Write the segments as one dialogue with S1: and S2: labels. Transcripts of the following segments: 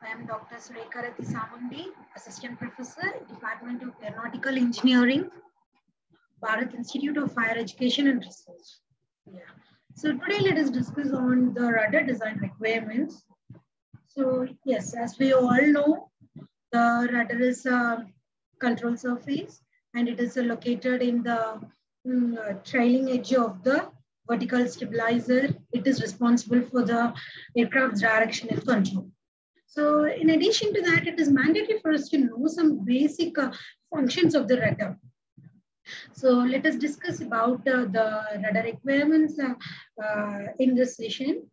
S1: I am Dr. Surekha Samundi, Assistant Professor, Department of Aeronautical Engineering, Bharat Institute of Higher Education and Research. Yeah. So today let us discuss on the rudder design requirements. So yes, as we all know, the rudder is a control surface and it is located in the trailing edge of the vertical stabilizer. It is responsible for the aircraft's directional control. So in addition to that, it is mandatory for us to know some basic functions of the rudder. So let us discuss about the rudder requirements in this session.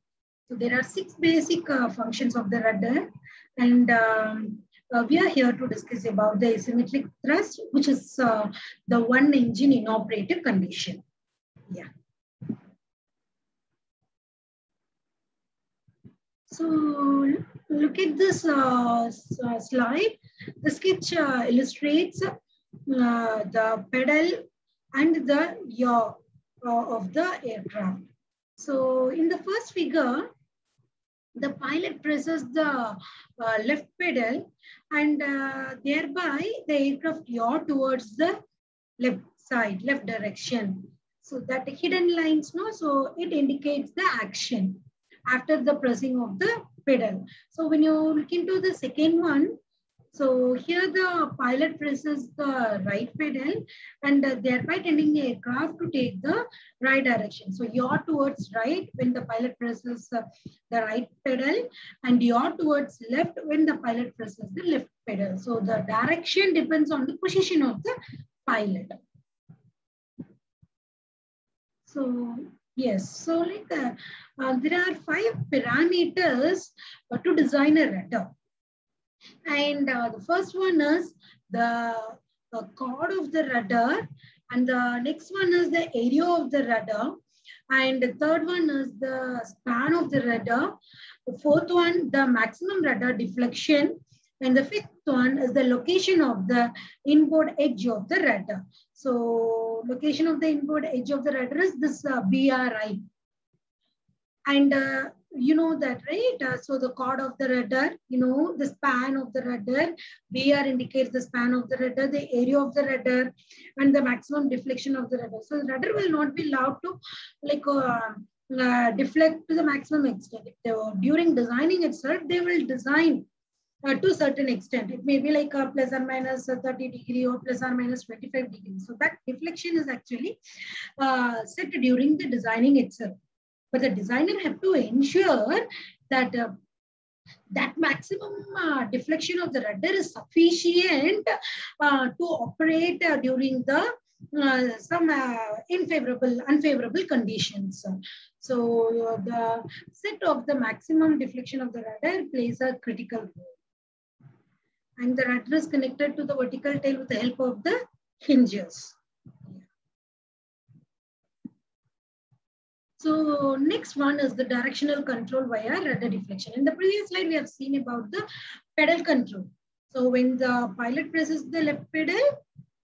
S1: So there are 6 basic functions of the rudder, and we are here to discuss about the asymmetric thrust, which is the one engine in operative condition. Yeah. So look at this slide. The sketch illustrates the pedal and the yaw of the aircraft. So in the first figure, the pilot presses the left pedal and thereby the aircraft yaw towards the left side, left direction. So that hidden lines, no, so it indicates the action after the pressing of the pedal. So when you look into the second one, so here the pilot presses the right pedal and thereby tending the aircraft to take the right direction. So yaw towards right when the pilot presses the right pedal and yaw towards left when the pilot presses the left pedal. So the direction depends on the position of the pilot. So yes, so like there are 5 parameters to design a rudder. And the first one is the chord of the rudder, and the next one is the area of the rudder, and the third one is the span of the rudder, the fourth one the maximum rudder deflection, and the fifth one is the location of the inboard edge of the rudder. So location of the inboard edge of the rudder is this BRI. And you know that, right? So the chord of the rudder, you know, the span of the rudder, BR indicates the span of the rudder, the area of the rudder, and the maximum deflection of the rudder. So the rudder will not be allowed to like deflect to the maximum extent. During designing itself, they will design to a certain extent. It may be like a plus or minus 30 degree or plus or minus 25 degrees. So that deflection is actually set during the designing itself. But the designer have to ensure that that maximum deflection of the rudder is sufficient to operate during the some unfavorable conditions. So the set of the maximum deflection of the rudder plays a critical role. And the rudder is connected to the vertical tail with the help of the hinges. So next one is the directional control via rudder deflection. In the previous slide, we have seen about the pedal control. So when the pilot presses the left pedal,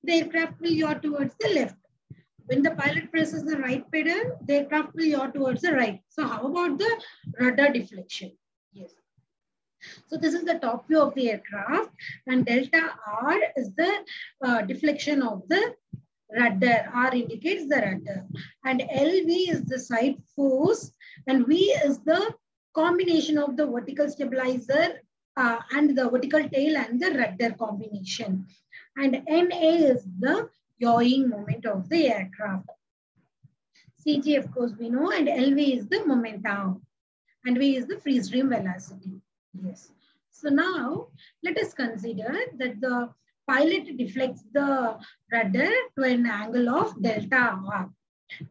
S1: the aircraft will yaw towards the left. When the pilot presses the right pedal, the aircraft will yaw towards the right. So how about the rudder deflection? Yes. So this is the top view of the aircraft, and delta R is the deflection of the rudder. R indicates the rudder, and LV is the side force, and V is the combination of the vertical stabilizer and the vertical tail and the rudder combination, and NA is the yawing moment of the aircraft. CG, of course, we know, and LV is the momentum, and V is the free stream velocity. Yes. So now let us consider that the pilot deflects the rudder to an angle of delta R.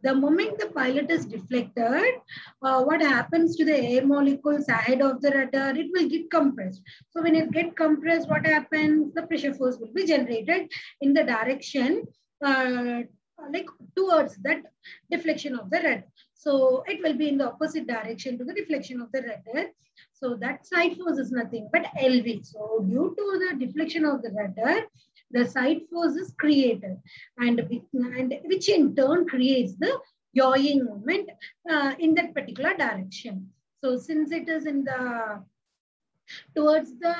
S1: The moment the pilot is deflected, what happens to the air molecules ahead of the rudder? It will get compressed. So when it gets compressed, what happens? The pressure force will be generated in the direction like towards that deflection of the rudder. So it will be in the opposite direction to the deflection of the rudder. So that side force is nothing but LV. So due to the deflection of the rudder, the side force is created, and which in turn creates the yawing moment in that particular direction. So since it is in the towards the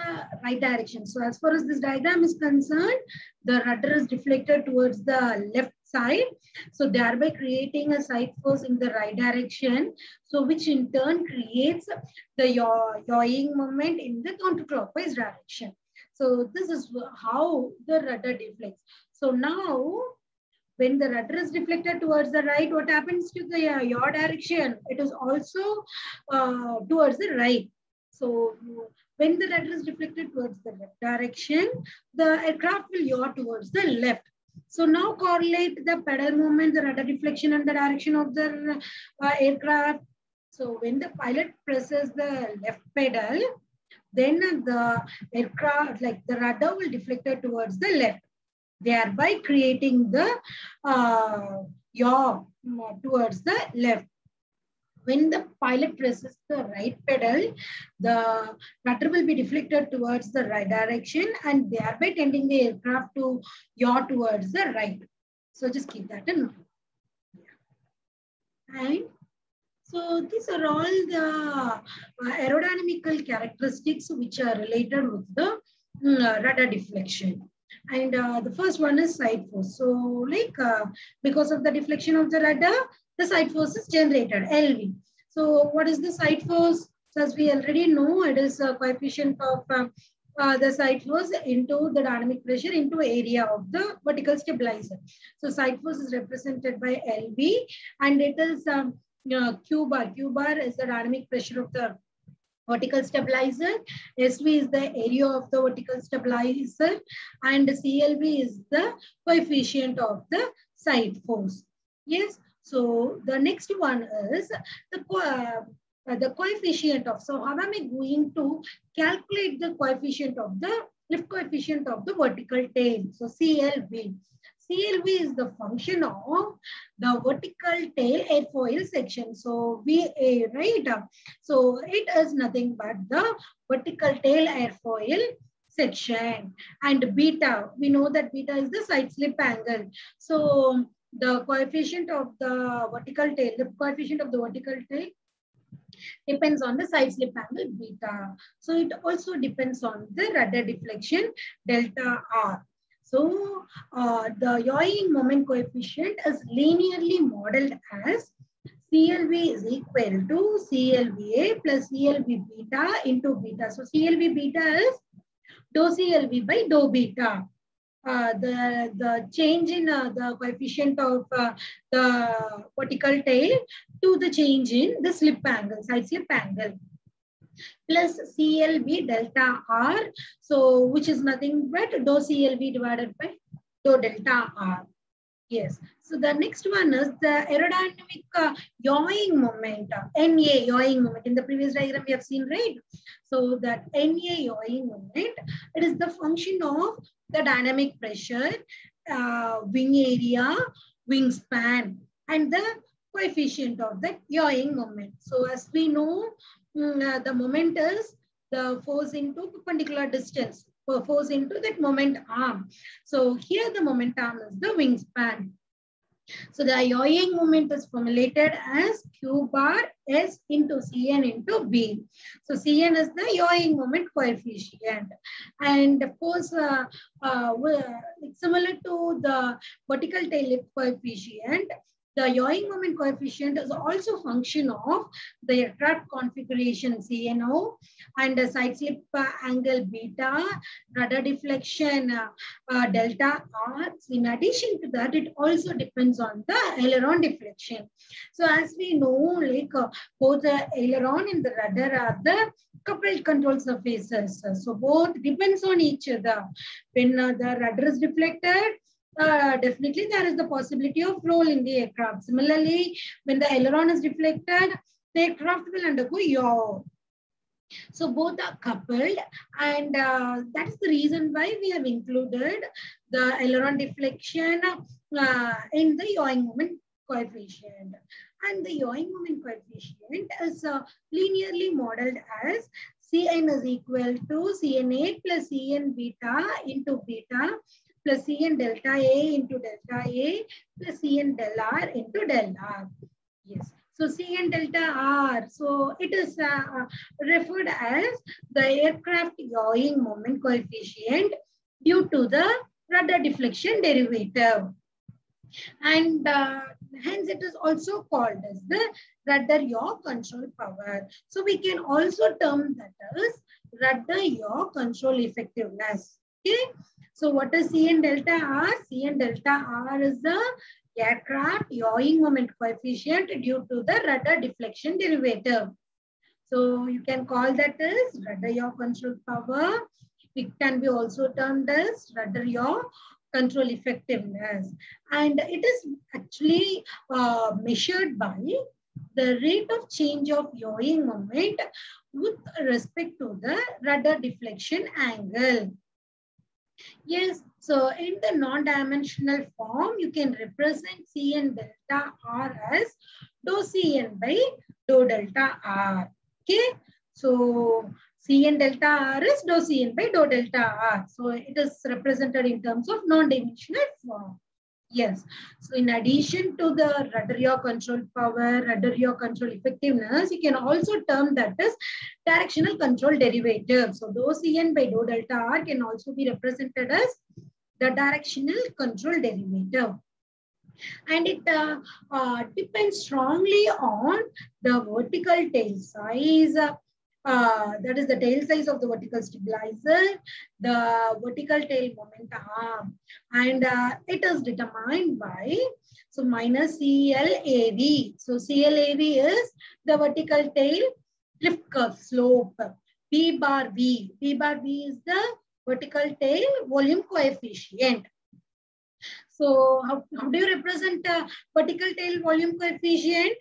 S1: right direction. So as far as this diagram is concerned, the rudder is deflected towards the left side. So thereby creating a side force in the right direction. So which in turn creates the yawing moment in the counterclockwise direction. So this is how the rudder deflects. So now when the rudder is deflected towards the right, what happens to the yaw direction? It is also towards the right. So when the rudder is deflected towards the left direction, the aircraft will yaw towards the left. So now correlate the pedal movement, the rudder deflection and the direction of the aircraft. So when the pilot presses the left pedal, then the aircraft, like the rudder will deflect towards the left, thereby creating the yaw towards the left. When the pilot presses the right pedal, the rudder will be deflected towards the right direction and thereby tending the aircraft to yaw towards the right. So just keep that in mind. And so these are all the aerodynamical characteristics which are related with the rudder deflection. And the first one is side force. So like because of the deflection of the rudder, the side force is generated, LV. So what is the side force? So as we already know, it is a coefficient of the side force into the dynamic pressure into area of the vertical stabilizer. So side force is represented by LV and it is Q bar. Q bar is the dynamic pressure of the vertical stabilizer. SV is the area of the vertical stabilizer and CLV is the coefficient of the side force. Yes. So the next one is the coefficient of, so how am I going to calculate the coefficient of the lift coefficient of the vertical tail? So CLV. CLV is the function of the vertical tail airfoil section. So VA, right? So it is nothing but the vertical tail airfoil section. And beta, we know that beta is the side slip angle. So the coefficient of the vertical tail, the coefficient of the vertical tail depends on the side slip angle beta. So it also depends on the rudder deflection delta R. So the yawing moment coefficient is linearly modeled as CLV is equal to CLVA plus CLV beta into beta. So CLV beta is dou CLV by dou beta. The change in the coefficient of the vertical tail to the change in the slip angle, side slip angle, plus CLV delta R, so which is nothing but dou CLV divided by dou delta R. Yes. So the next one is the aerodynamic yawing moment, NA yawing moment. In the previous diagram we have seen, right? So that NA yawing moment, it is the function of the dynamic pressure, wing area, wingspan, and the coefficient of the yawing moment. So as we know, the moment is the force into perpendicular distance, force into that moment arm. So here the moment arm is the wingspan. So the yawing moment is formulated as Q bar S into Cn into B. So Cn is the yawing moment coefficient. And of course, it's similar to the vertical tail lift coefficient. The yawing moment coefficient is also a function of the aircraft configuration CNO and the side slip angle beta, rudder deflection delta R. In addition to that, it also depends on the aileron deflection. So as we know, like both the aileron and the rudder are the coupled control surfaces. So both depends on each other. When the rudder is deflected, definitely there is the possibility of roll in the aircraft. Similarly, when the aileron is deflected, the aircraft will undergo yaw. So both are coupled, and that is the reason why we have included the aileron deflection in the yawing moment coefficient. And the yawing moment coefficient is linearly modeled as Cn is equal to Cn8 plus Cn beta into beta plus Cn delta A into delta A plus Cn del R into del R. Yes. So Cn delta R, so it is referred as the aircraft yawing moment coefficient due to the rudder deflection derivative. And hence it is also called as the rudder yaw control power. So we can also term that as rudder yaw control effectiveness. Okay. So what is Cn delta R? Cn delta R is the aircraft yawing moment coefficient due to the rudder deflection derivative. So you can call that as rudder yaw control power. It can be also termed as rudder yaw control effectiveness. And it is actually measured by the rate of change of yawing moment with respect to the rudder deflection angle. Yes, so in the non-dimensional form, you can represent Cn delta R as dou Cn by dou delta R. Okay, so Cn delta R is dou Cn by dou delta R. So it is represented in terms of non-dimensional form. Yes. So in addition to the rudder yaw control power, rudder yaw control effectiveness, you can also term that as directional control derivative. So dou Cn by dou delta R can also be represented as the directional control derivative. And it depends strongly on the vertical tail size. That is the tail size of the vertical stabilizer, the vertical tail moment arm, and it is determined by minus CLAV. So CLAV is the vertical tail lift curve slope. B bar V is the vertical tail volume coefficient. So how do you represent vertical tail volume coefficient?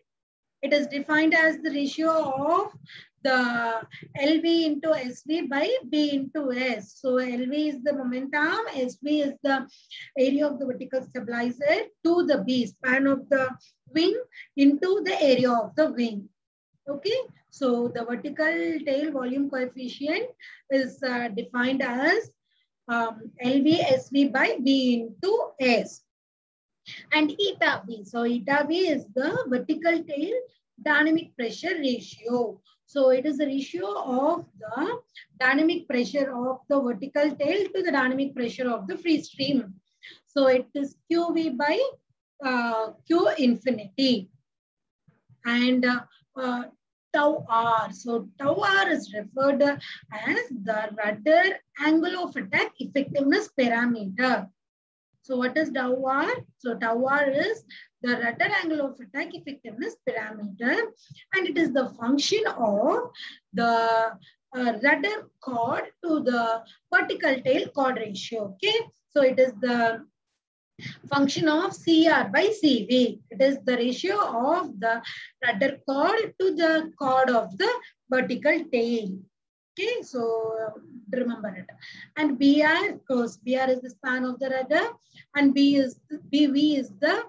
S1: It is defined as the ratio of the LV into SV by B into S. So LV is the momentum, SV is the area of the vertical stabilizer to the B, span of the wing into the area of the wing. Okay, so the vertical tail volume coefficient is defined as LV SV by B into S. And eta V. So eta V is the vertical tail dynamic pressure ratio. So it is the ratio of the dynamic pressure of the vertical tail to the dynamic pressure of the free stream. So it is QV by Q infinity. And tau R. So tau R is referred as the rudder angle of attack effectiveness parameter. So what is tau R? So tau R is the rudder angle of attack effectiveness parameter, and it is the function of the rudder chord to the vertical tail chord ratio. Okay, so it is the function of CR by CV. It is the ratio of the rudder chord to the chord of the vertical tail. Okay, so remember it. And BR, of course, BR is the span of the rudder, and BV is the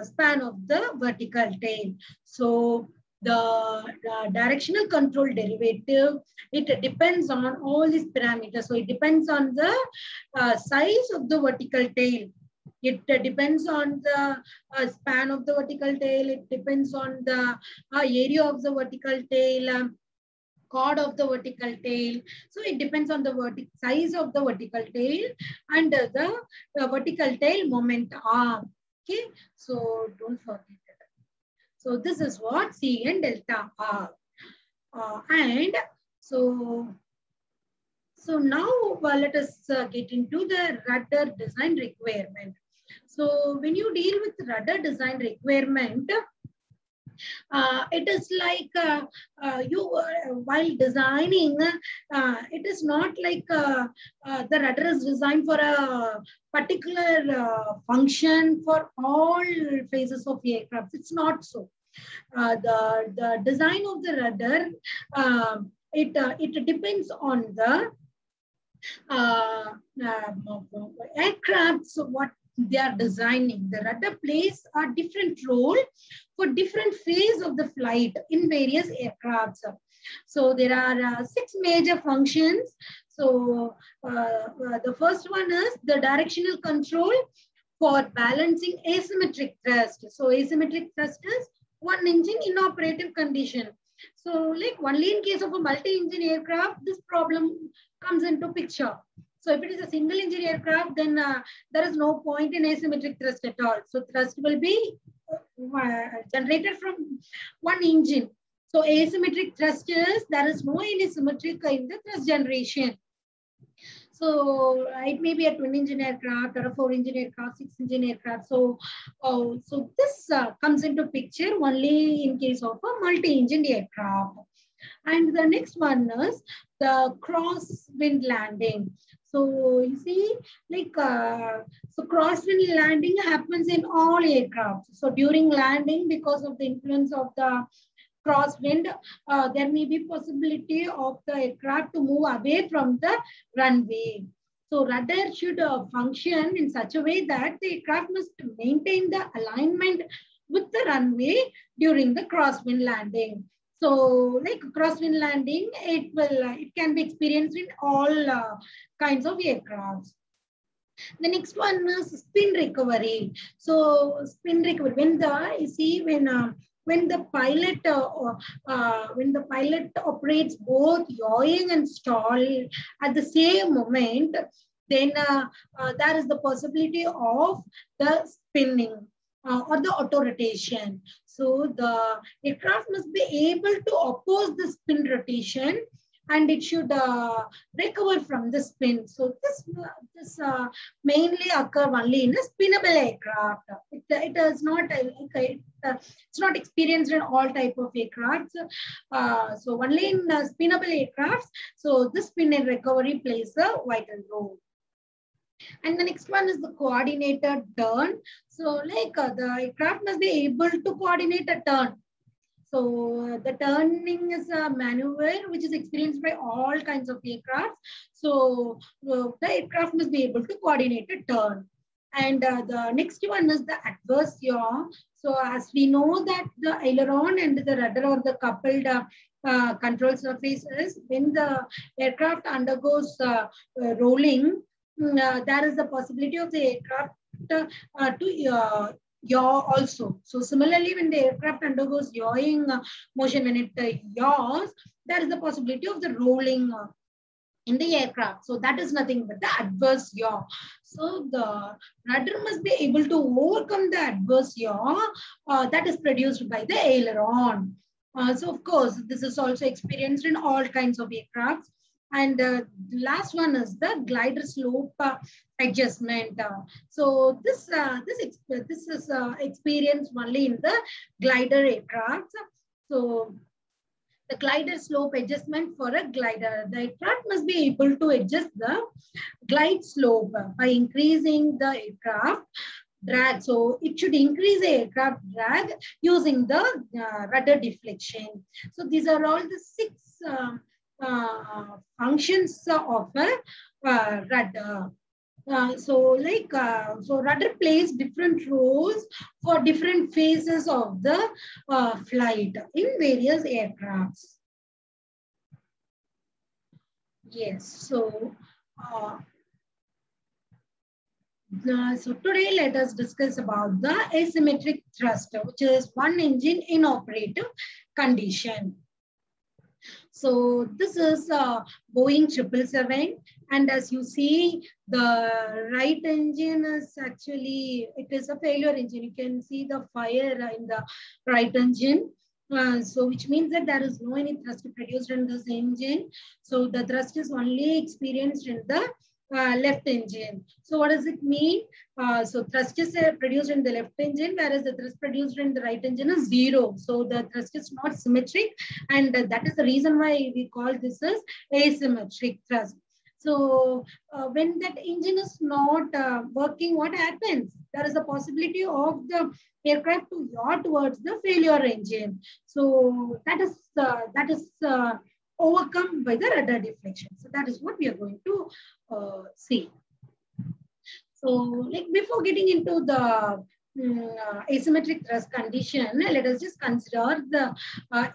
S1: span of the vertical tail. So the directional control derivative, it depends on all these parameters. So it depends on the size of the vertical tail. It depends on the span of the vertical tail. It depends on the area of the vertical tail, chord of the vertical tail. So it depends on the size of the vertical tail and the vertical tail moment arm. Okay, so don't forget it. So this is what Cn delta R. And so now let us get into the rudder design requirement. So when you deal with rudder design requirement, it is like while designing, it is not like the rudder is designed for a particular function for all phases of aircraft. It's not so. The design of the rudder, it depends on the aircraft. So what they are designing. The rudder plays a different role for different phase of the flight in various aircrafts. So there are 6 major functions. So the first one is the directional control for balancing asymmetric thrust. So asymmetric thrust is one engine in operative condition. So like only in case of a multi-engine aircraft, this problem comes into picture. So if it is a single engine aircraft, then there is no point in asymmetric thrust at all. So thrust will be generated from one engine. So asymmetric thrust is, there is no any symmetric in the thrust generation. So it may be a twin engine aircraft or a 4-engine aircraft, 6-engine aircraft. So, so this comes into picture only in case of a multi-engine aircraft. And the next one is the crosswind landing. So you see, like, so crosswind landing happens in all aircraft. So during landing, because of the influence of the crosswind, there may be possibility of the aircraft to move away from the runway. So rudder should function in such a way that the aircraft must maintain the alignment with the runway during the crosswind landing. So like crosswind landing, it can be experienced in all kinds of aircrafts. The next one is spin recovery. So spin recovery, when the pilot operates both yawing and stall at the same moment, then there is the possibility of the spinning or the auto rotation. So the aircraft must be able to oppose the spin rotation, and it should recover from the spin. So this mainly occur only in a spinnable aircraft. It is not it's not experienced in all type of aircrafts. So only in spinnable aircrafts. So this spin and recovery plays a vital role. And the next one is the coordinated turn. So like the aircraft must be able to coordinate a turn. So the turning is a maneuver which is experienced by all kinds of aircraft. So the aircraft must be able to coordinate a turn. And the next one is the adverse yaw. So as we know that the aileron and the rudder are the coupled control surfaces, when the aircraft undergoes rolling, there is the possibility of the aircraft to yaw also. So similarly, when the aircraft undergoes yawing motion, when it yaws, there is the possibility of the rolling in the aircraft. So that is nothing but the adverse yaw. So the rudder must be able to overcome the adverse yaw that is produced by the aileron. So of course, this is also experienced in all kinds of aircrafts. And the last one is the glider slope adjustment. So this is experienced only in the glider aircraft. So the glider slope adjustment for a glider, the aircraft must be able to adjust the glide slope by increasing the aircraft drag. So it should increase the aircraft drag using the rudder deflection. So these are all the 6 functions of a rudder. So rudder plays different roles for different phases of the flight in various aircrafts. Yes, so so today let us discuss about the asymmetric thrust, which is one engine in operative condition. So this is Boeing 777, and as you see, the right engine is actually, it is a failure engine. You can see the fire in the right engine. So which means that there is no any thrust produced in this engine. So the thrust is only experienced in the left engine. So what does it mean? So thrust is produced in the left engine, whereas the thrust produced in the right engine is 0. So the thrust is not symmetric, and that is the reason why we call this as asymmetric thrust. So when that engine is not working, what happens? There is a possibility of the aircraft to yaw towards the failure engine. So that is overcome by the rudder deflection. So that is what we are going to see. So like before getting into the asymmetric thrust condition, let us just consider the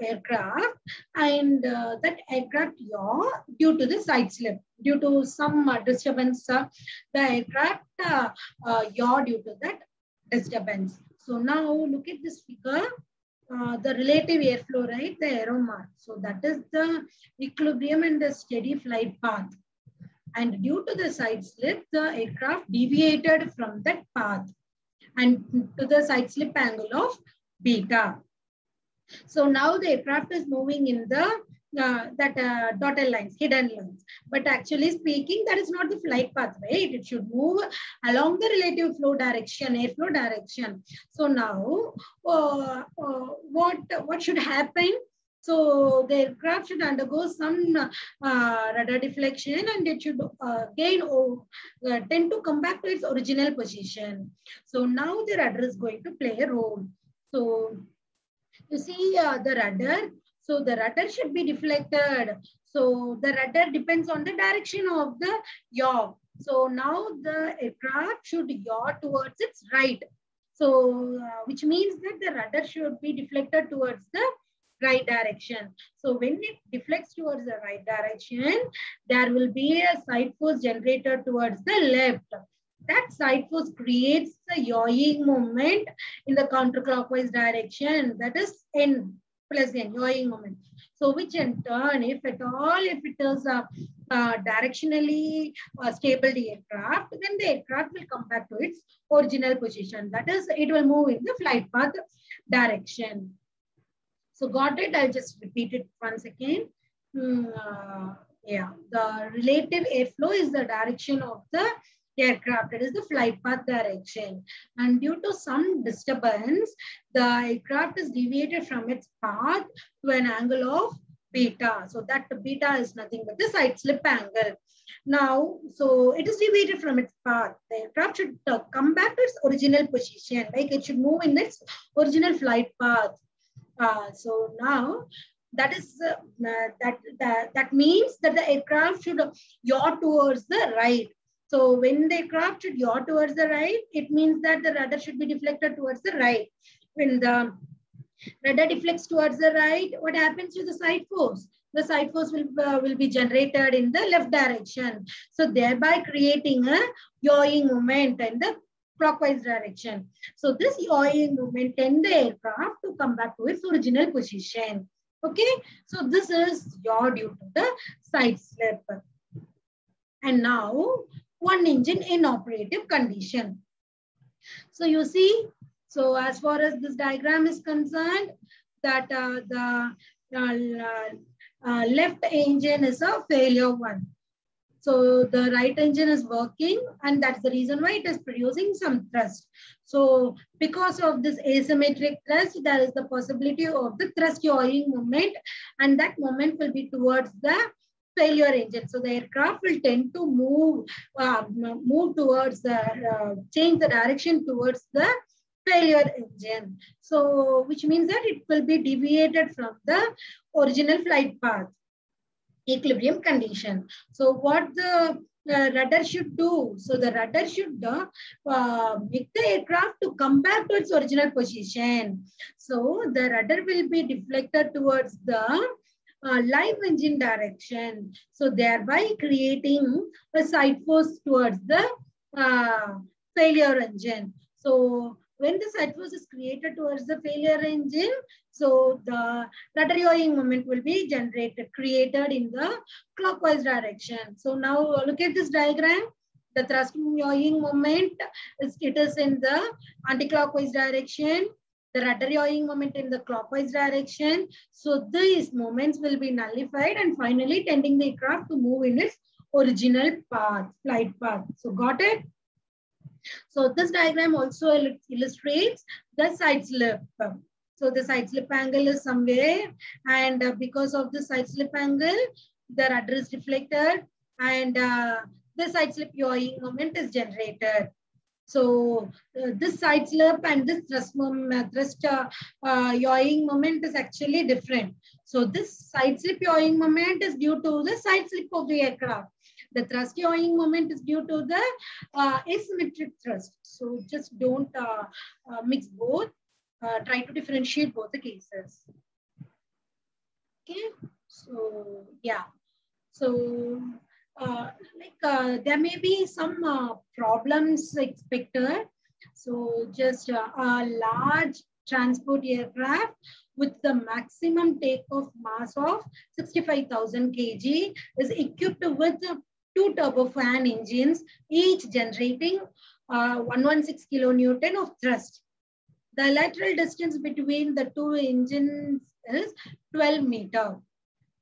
S1: aircraft, and that aircraft yaw due to the side slip, due to some disturbance, the aircraft yaw due to that disturbance. So now look at this figure. the relative airflow, right? The arrow mark. So that is the equilibrium and the steady flight path. And due to the side slip, the aircraft deviated from that path and to the side slip angle of beta. So now the aircraft is moving in the dotted lines, hidden lines. But actually speaking, that is not the flight path, right? It should move along the relative flow direction, airflow direction. So now, what should happen? So the aircraft should undergo some radar deflection, and it should tend to come back to its original position. So now the rudder is going to play a role. So you see the rudder. So the rudder should be deflected. So the rudder depends on the direction of the yaw. So now the aircraft should yaw towards its right. So which means that the rudder should be deflected towards the right direction. So when it deflects towards the right direction, there will be a side force generated towards the left. That side force creates the yawing moment in the counterclockwise direction. That is N plus N, yawing moment. So which in turn, if at all, if it is directionally stable the aircraft, then the aircraft will come back to its original position. That is, it will move in the flight path direction. So got it? I'll just repeat it once again. Yeah, the relative airflow is the direction of the aircraft. It is the flight path direction. And due to some disturbance, the aircraft is deviated from its path to an angle of beta. So that beta is nothing but the side slip angle. Now, so it is deviated from its path. The aircraft should come back to its original position, like it should move in its original flight path. So now that is that means that the aircraft should yaw towards the right. So when the aircraft should yaw towards the right, it means that the rudder should be deflected towards the right. When the rudder deflects towards the right, what happens to the side force? The side force will be generated in the left direction. So thereby creating a yawing moment in the clockwise direction. So this yawing movement tends the aircraft to come back to its original position. Okay, so this is yaw due to the side slip. And now one engine in operative condition. So you see, so as far as this diagram is concerned, that the left engine is a failure one. So the right engine is working, and that's the reason why it is producing some thrust. So because of this asymmetric thrust, there is the possibility of the thrust yawing moment, and that moment will be towards the failure engine. So the aircraft will tend to move towards the, change the direction towards the failure engine. So which means that it will be deviated from the original flight path. Equilibrium condition. So what the rudder should do? So the rudder should make the aircraft to come back to its original position. So the rudder will be deflected towards the live engine direction. So thereby creating a side force towards the failure engine. So when the side force is created towards the failure engine, so the rudder yawing moment will be created in the clockwise direction. So now look at this diagram. The thrust yawing moment is in the anti-clockwise direction. The rudder yawing moment in the clockwise direction. So these moments will be nullified and finally tending the aircraft to move in its original path, flight path. So got it? So this diagram also illustrates the side slip. So the side slip angle is somewhere, and because of the side slip angle, the rudder is deflected, and the side slip yawing moment is generated. So this side slip and this thrust yawing moment is actually different. So this side slip yawing moment is due to the side slip of the aircraft. The thrust yawing moment is due to the asymmetric thrust. So just don't mix both. Try to differentiate both the cases. Okay. So yeah. So there may be some problems expected. So just a large transport aircraft with the maximum takeoff mass of 65,000 kg is equipped with 2 turbofan engines, each generating 116 kilonewton of thrust. The lateral distance between the two engines is 12 meters.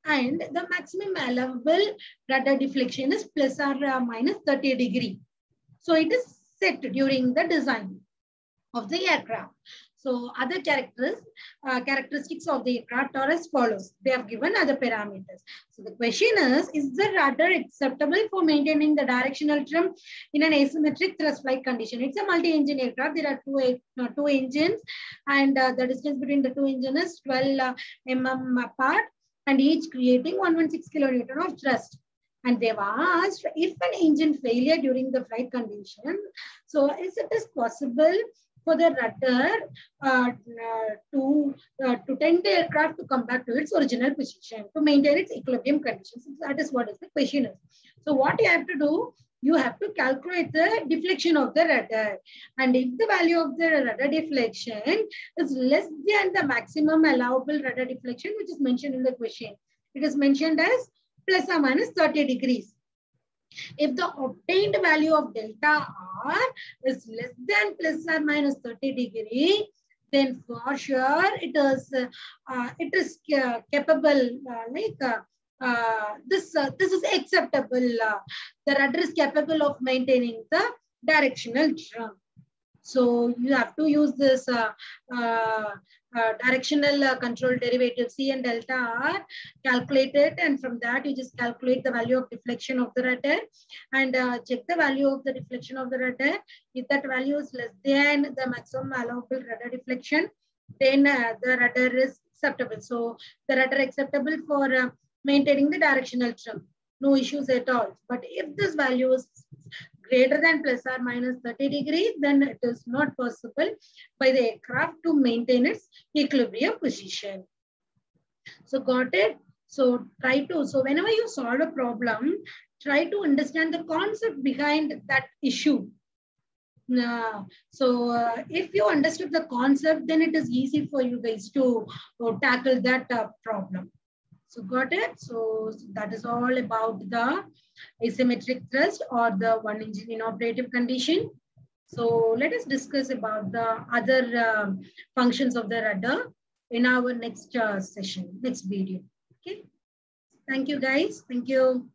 S1: And the maximum allowable rudder deflection is plus or minus 30 degrees. So it is set during the design of the aircraft. So other characteristics of the aircraft are as follows. They have given other parameters. So the question is the rudder acceptable for maintaining the directional trim in an asymmetric thrust flight condition? It's a multi-engine aircraft. There are two engines, and the distance between the two engines is 12 mm apart, and each creating 116 kilonewton of thrust. And they've asked if an engine failure during the flight condition, so is it possible for the rudder to tend the aircraft to come back to its original position to maintain its equilibrium conditions? So that is what is the question is. So what you have to do, you have to calculate the deflection of the rudder. And if the value of the rudder deflection is less than the maximum allowable rudder deflection, which is mentioned in the question, it is mentioned as plus or minus 30 degrees. If the obtained value of delta R is less than plus or minus 30 degrees, then for sure it is capable, this is acceptable. The rudder is capable of maintaining the directional trim. So you have to use this directional control derivative C and delta R, calculate it, and from that you just calculate the value of deflection of the rudder and check the value of the deflection of the rudder. If that value is less than the maximum allowable rudder deflection, then the rudder is acceptable. So the rudder acceptable for maintaining the directional trim, no issues at all. But if this value is greater than plus or minus 30 degrees, then it is not possible by the aircraft to maintain its equilibrium position. So got it? So whenever you solve a problem, try to understand the concept behind that issue. If you understood the concept, then it is easy for you guys to tackle that problem. So got it? So that is all about the asymmetric thrust or the one engine in operative condition. So let us discuss about the other functions of the rudder in our next session, next video. Okay. Thank you guys. Thank you.